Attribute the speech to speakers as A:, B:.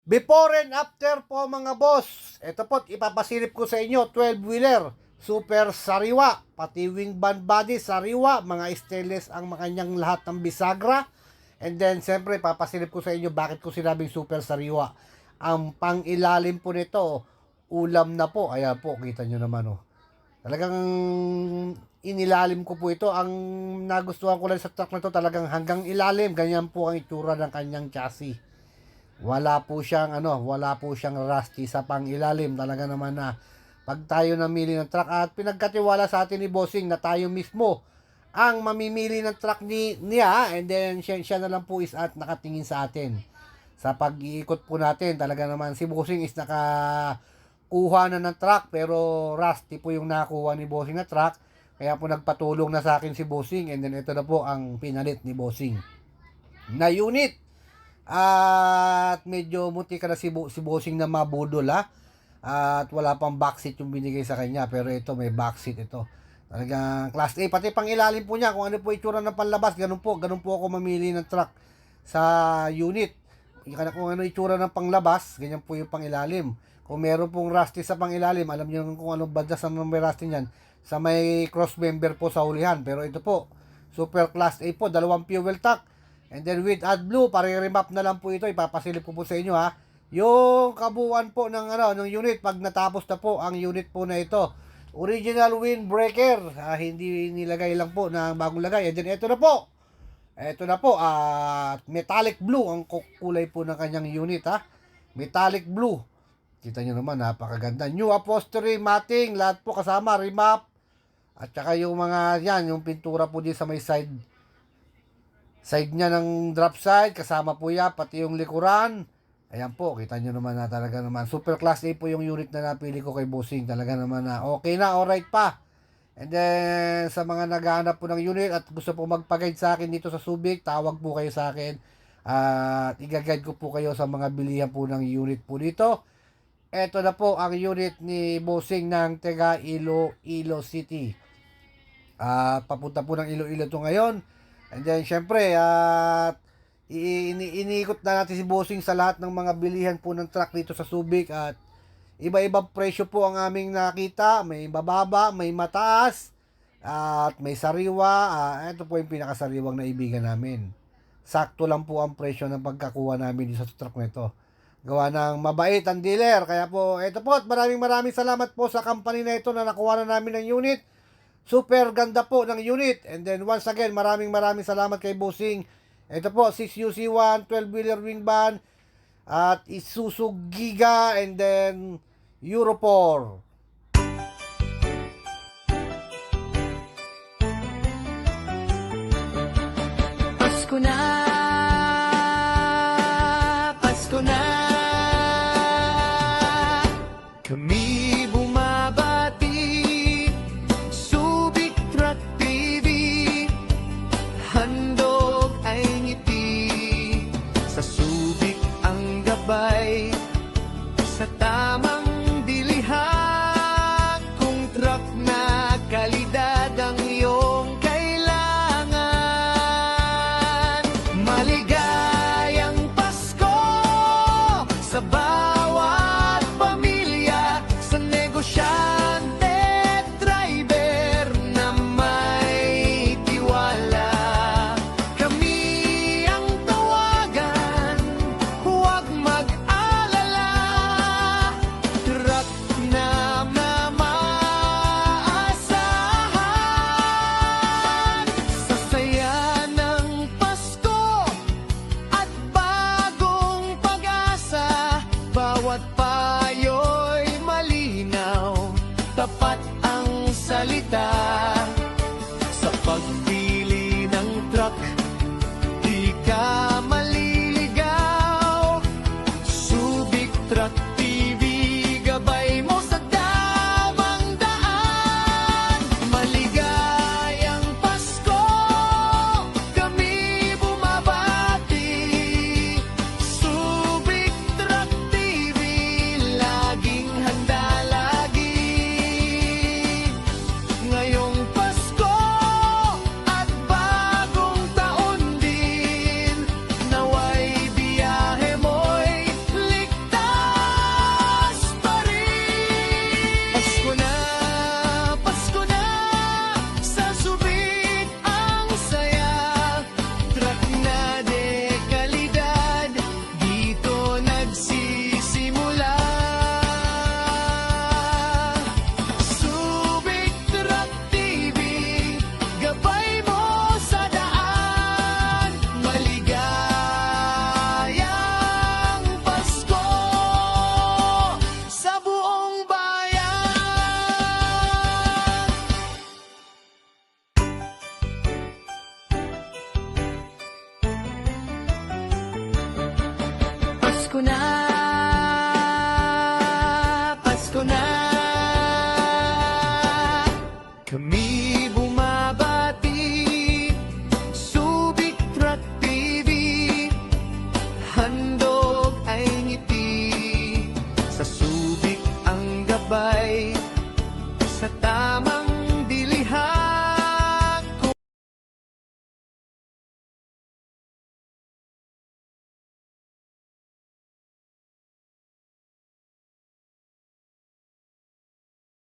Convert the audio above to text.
A: Before and after po mga boss, ito po ipapasilip ko sa inyo 12-wheeler, super sariwa, pati wing band body sariwa, mga stainless ang makanyang lahat ng bisagra. And then siyempre papasilip ko sa inyo bakit ko sinabing super sariwa. Ang pang-ilalim po nito, ulam na po. Ayan po, kita nyo naman oh. Talagang inilalim ko po ito. Ang nagustuhan ko lang sa truck na to, talagang hanggang ilalim. Ganyan po ang itsura ng kanyang chassis. Wala po siyang rusty sa pangilalim. Talaga naman na pag tayo namili ng truck at pinagkatiwala sa atin ni Bossing na tayo mismo ang mamimili ng truck niya, and then siya na lang po is at nakatingin sa atin. Sa pag-iikot po natin, talaga naman si Bossing is nakakuha na ng truck, pero rusty po yung nakuha ni Bossing na truck. Kaya po nagpatulong na sa akin si Bossing, and then ito na po ang pinalit ni Bossing na unit. At medyo muti ka na si Bossing na mabudol ha. At wala pang backseat yung binigay sa kanya. Pero ito may backseat ito. Talagang class A. Pati pang ilalim po niya. Kung ano po itsura ng panlabas. Ganun po ako mamili ng truck sa unit. Kung ano itsura ng panglabas, ganyan po yung pangilalim. Kung meron pong rusty sa pangilalim, alam niyo kung anong banda sa may rusty niyan. Sa may cross member po sa hulihan. Pero ito po, super class A po. 2 fuel tank. And then with AdBlue, pare-remap na lang po ito. Ipapasilip ko po sa inyo ha. Yung kabuuan po ng unit pag natapos na po ang unit po na ito. Original windbreaker. Hindi nilagay lang po na bagong lagay. And then ito na po. Ito na po. Metallic blue ang kulay po ng kanyang unit ha. Metallic blue. Kita nyo naman, napakaganda. New upholstery, matting, lahat po kasama, remap. At saka yung mga yung pintura po din sa may side niya ng drop side, kasama po yan, pati yung likuran. Ayan po, kita nyo naman na talaga naman. Super class A po yung unit na napili ko kay Bossing. Talaga naman na okay na, alright pa. And then, sa mga naghahanap po ng unit at gusto po magpag-guide sa akin dito sa Subic, tawag po kayo sa akin. At i-guide ko po kayo sa mga bilihan po ng unit po dito. Ito na po ang unit ni Bossing ng taga Iloilo City. Papunta po ng Iloilo to ngayon. And then, syempre, iniikot na natin si Bossing sa lahat ng mga bilihan po ng truck dito sa Subic. At iba-ibang presyo po ang aming nakita. May bababa, may mataas, at may sariwa. Ito po yung pinakasariwang naibigan namin. Sakto lang po ang presyo ng pagkakuha namin dito sa truck nito. Gawa ng mabait ang dealer. Kaya po, ito po, at maraming salamat po sa company na ito na nakuha na namin ng unit. Super ganda po ng unit. And then once again, maraming salamat kay Bossing. Ito po, 6UC1, 12-wheeler wing van, at Isuzu Giga, and then Euro 4.
B: Pasko na, Pasko na, kami bumabati, Subic Truck TV, handog ay ngiti, sa Subic ang gabay, sa tamang bilihan, kung truck na kalidad ang iyong kailangan. Maligayang Pasko sa bawat pamilya, sa negosyante, driver na may tiwala. Kami ang tawagan, huwag mag-alala. Truck na maasahan, sa saya ng Pasko at bagong pag-asa, bawat